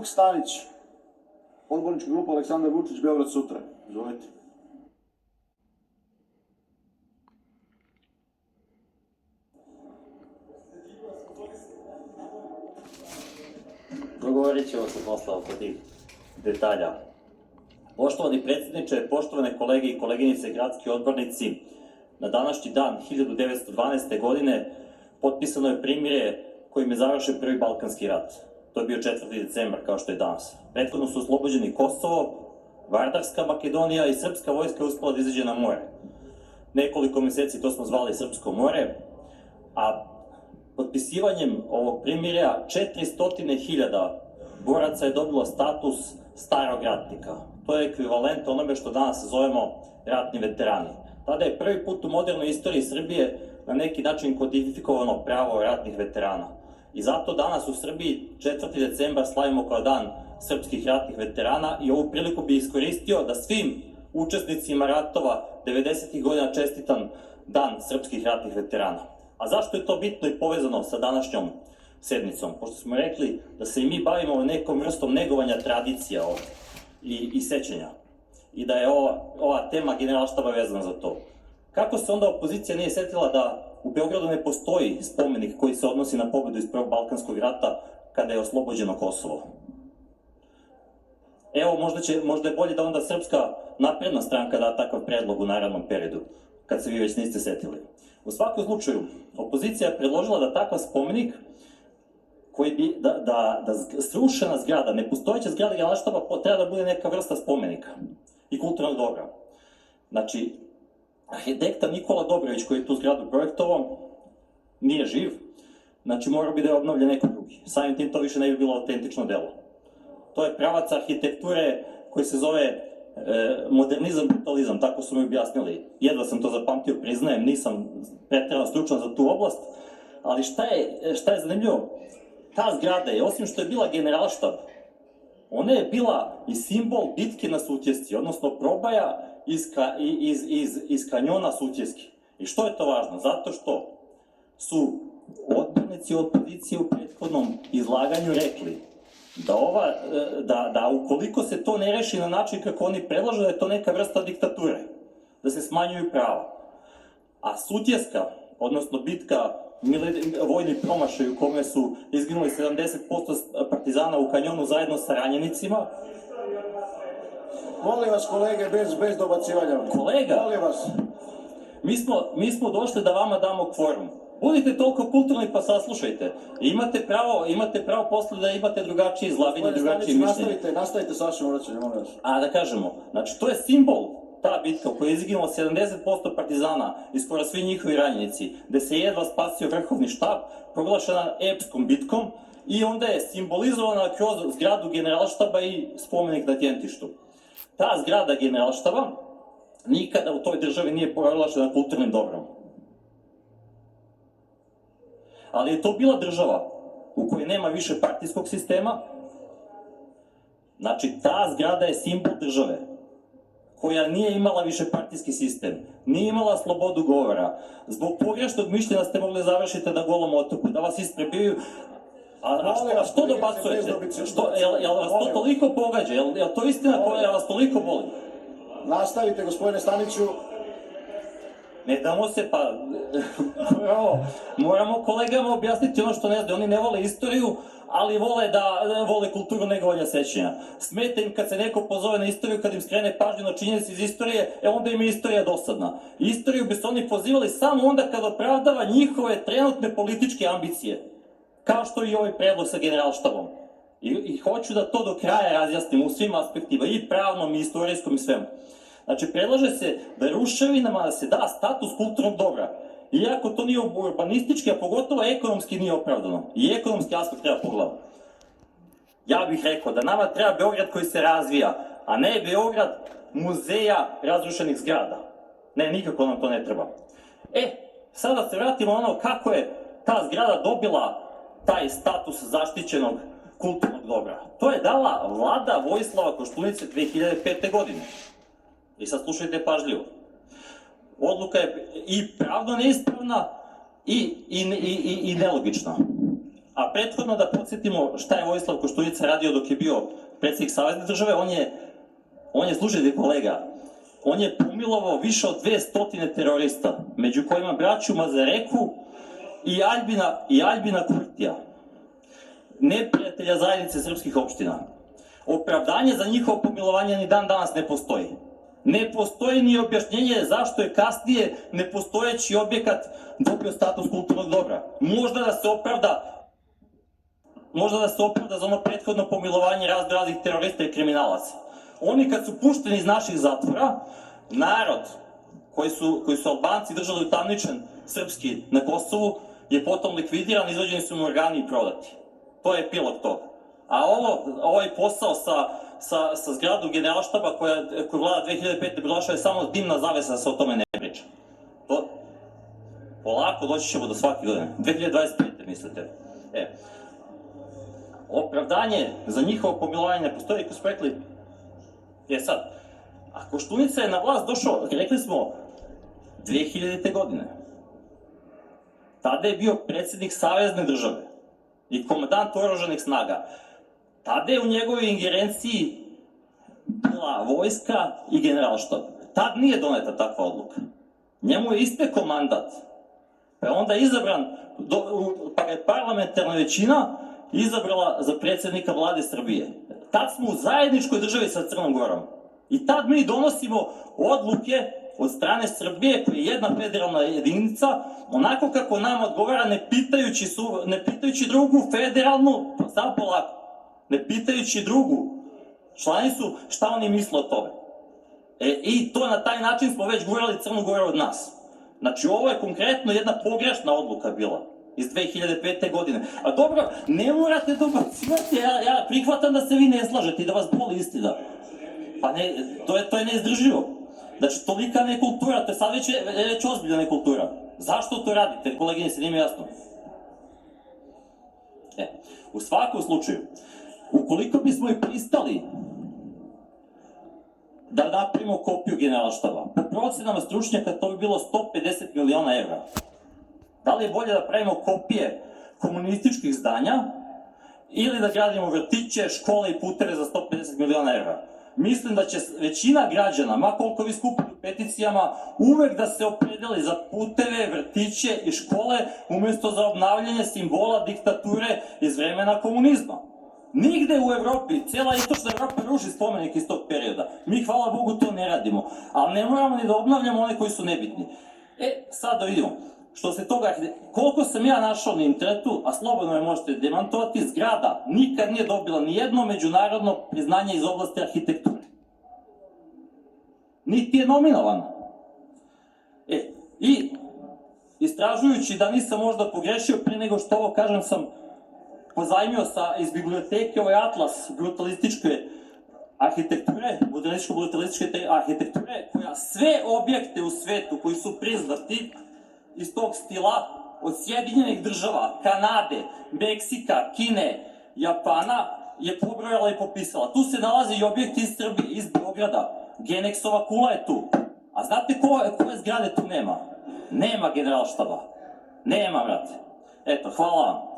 Stanić, odbornička grupa Aleksandar Vučić, Beograd sutra. Izvolite. Dogovorit ćemo se posle oko tih detalja. Poštovani predsjedniče, poštovane kolege i koleginice gradski odbornici, na današnji dan 1912. godine potpisano je primirje kojim je završen Prvi Balkanski rat. To je bio 4. decembar, kao što je danas. Prethodno su oslobođeni Kosovo, Vardarska Makedonija i srpska vojska je uspela da izađe na more. Nekoliko meseci to smo zvali Srpsko more, a potpisivanjem ovog primirja 400.000 boraca je dobilo status starog ratnika. To je ekvivalent onome što danas zovemo ratni veterani. Tada je prvi put u modernoj istoriji Srbije na neki način kodifikovano pravo ratnih veterana. I zato danas u Srbiji 4. decembar slavimo kao dan srpskih ratnih veterana i ovu priliku bi iskoristio da svim učesnicima ratova 90. godina čestitam dan srpskih ratnih veterana. A zašto je to bitno i povezano sa današnjom sednicom? Pošto smo rekli da se i mi bavimo nekom vrstom negovanja tradicija ovde i sećanja. I da je ova tema Generalštaba vezana za to. Kako se onda opozicija nije setila da u Beogradu ne postoji spomenik koji se odnosi na pobedu iz Prvog Balkanskog rata kada je oslobođeno Kosovo? Evo, možda je bolje da onda Srpska napredna stranka da takav predlog u narednom periodu, kad se vi već niste setili. U svakom slučaju, opozicija je predložila da takav spomenik, koji bi, da srušena zgrada, nepostojeća zgrada Generalštaba treba da bude neka vrsta spomenika i kulturnog dobra. Znači, arhitekta Nikola Dobrović, koji je tu zgradu projektovao, nije živ, znači morao bi da je obnovljen neko drugi. Samim tim to više ne bi bilo autentično delo. To je pravac arhitekture koji se zove modernizam, brutalizam, tako su mi objasnili. Jedva sam to zapamtio, priznajem, nisam preterano stručan za tu oblast, ali šta je zanimljivo? Ta zgrada je, osim što je bila Generalštab, ona je bila i simbol bitke na Sutjesci, odnosno probaja iz kanjona Sutjeski. I što je to važno? Zato što su odbornici opozicije u prethodnom izlaganju rekli da ukoliko se to ne reši na način kako oni predlažu, da je to neka vrsta diktature, da se smanjuju prava. A Sutjeska, odnosno bitka, vojni promašaj u kome su izginuli 70% partizana u kanjonu zajedno sa ranjenicima. Molim vas, kolege, bez dobacivanja. Kolega, molim vas. Mi smo došli da vama damo kvorum. Budite toliko kulturni pa saslušajte. Imate pravo posle da imate drugačije izlaganje, drugačije mišljenje. Nastavite sa vašim obraćanjem, molim vas. A da kažemo, znači to je simbol, ta bitka u kojoj je izginulo 70% partizana i skoro svi njihovi ranjenici, gde se jedva spasio vrhovni štab, proglašena epskom bitkom i onda je simbolizovana kroz zgradu Generalštaba i spomenik na Tjentištu. Ta zgrada Generalštaba nikada u toj državi nije proglašena kulturnim dobrom. Ali je to bila država u kojoj nema više partijskog sistema. Znači, ta zgrada je simbol države koja nije imala više partijski sistem, nije imala slobodu govora. Zbog pogrešnog mišljenja ste mogli završiti na Golom otoku, da vas isprebiju. A što dobacujete? Jel vas to toliko pogađa? Jel to istina koja vas toliko boli? Nastavite, gospodine Staniću. Ne damo se, pa moramo kolegama objasniti ono što ne znaju. Oni ne vole istoriju, ali vole kulturu negovanja sećanja. Smeta im kad se neko pozove na istoriju, kad im skrene pažnju na činjenice iz istorije, onda im je istorija dosadna. Istoriju bi se oni pozivali samo onda kad opravdava njihove trenutne političke ambicije. Kao što i ovaj predlog sa Generalštabom. I hoću da to do kraja razjasnim u svim aspektima, i pravnom, i istorijskom, i svemu. Znači, predlaže se da ruševinama da se da status kulturnog dobra. Iako to nije urbanistički, a pogotovo ekonomski nije opravdano. I ekonomski aspekt treba pogledati. Ja bih rekao da nama treba Beograd koji se razvija, a ne Beograd muzeja razrušenih zgrada. Ne, nikako nam to ne treba. Sada se vratimo na ono kako je ta zgrada dobila taj status zaštićenog kulturnog dobra. To je dala vlada Vojislava Koštunice 2005. godine. I sad slušajte pažljivo. Odluka je i pravno neispravna i nelogična. A prethodno da podsjetimo šta je Vojislav Koštunica radio dok je bio predsjednik Savezne države, on je, slušajte kolega, on je pomilovao više od 200 terorista, među kojima braću Mazareku i Aljbina Kurtija, neprijatelja zajednice srpskih opština. Opravdanje za njihovo pomilovanje ni dan danas ne postoji. Ne postoji ni objašnjenje zašto je kasnije nepostojeći objekat dobio status kulturnog dobra. Možda da se opravda za ono prethodno pomilovanje raznih terorista i kriminalaca. Oni kad su pušteni iz naših zatvora, narod koji su Albanci držali utamničen srpski na Kosovu je potom likvidiran, izvađeni su mu organi i prodati. To je epilog toga. A ovaj posao sa zgradom generalštaba koja vlada 2005. proglašava je samo dimna zavesa da se o tome ne priča. Polako doći ćemo do svake godine. 2025. mislite. Opravdanje za njihovo pomilovanje ne postoji, kako smo rekli. Sad, a Koštunica je na vlast došao, rekli smo, 2000. godine. Tada je bio predsjednik Savezne države i komandant oružanih snaga. Tada je u njegovoj ingerenciji bila vojska i generalštab. Tad nije doneta takva odluka. Njemu je istekao mandat. Pa je onda izabran, pa je parlamentarna većina izabrala za predsjednika vlade Srbije. Tad smo u zajedničkoj državi sa Crnom Gorom. I tad mi donosimo odluke od strane Srbije, koja je jedna federalna jedinica, onako kako nam odgovara, ne pitajući drugu federalnu, samo polako, ne pitajući drugu članicu šta oni misle o tome. I to na taj način smo već gurali Crnu Goru od nas. Znači, ovo je konkretno jedna pogrešna odluka bila iz 2005. godine. A dobro, ne morate dobacivati, ja prihvatam da se vi ne slažete i da vas boli istina. Pa ne, to je neizdrživo. Znači, tolika nekultura, to je sad već ozbiljna nekultura. Zašto to radite, koleginice, nije mi jasno. U svakom slučaju, ukoliko bismo i pristali da napravimo kopiju generalštaba, po procenama stručnjaka to bi bilo 150 miliona evra. Da li je bolje da pravimo kopije komunističkih zdanja ili da gradimo vrtiće, škole i puteve za 150 miliona evra? Mislim da će većina građana, ma koliko vi skupili u peticijama, uvek da se opredeli za puteve, vrtiće i škole umjesto za obnavljanje simbola diktature iz vremena komunizma. Nigde u Evropi, cijela istočna Evropa ruši spomenik iz tog perioda. Mi, hvala Bogu, to ne radimo. Ali ne moramo ni da obnavljamo one koji su nebitni. Sad da vidimo. Što se toga, koliko sam ja našao na internetu, a slobodno me možete demantovati, zgrada nikad nije dobila ni jedno međunarodno priznanje iz oblasti arhitekture. Niti je nominovana. I istražujući da nisam možda pogrešio, pre nego što ovo kažem, sam pozajmio iz biblioteke ovaj atlas brutalističke arhitekture, modernističko-brutalističke arhitekture, koja sve objekte u svetu koji su priznati iz tog stila od Sjedinjenih država, Kanade, Meksika, Kine, Japana, je pobrojala i popisala. Tu se nalaze i objekti iz Srbije, iz Beograda. Geneksova kula je tu. A znate koje zgrade tu nema? Nema generalštaba. Nema, brate. Eto, hvala vam.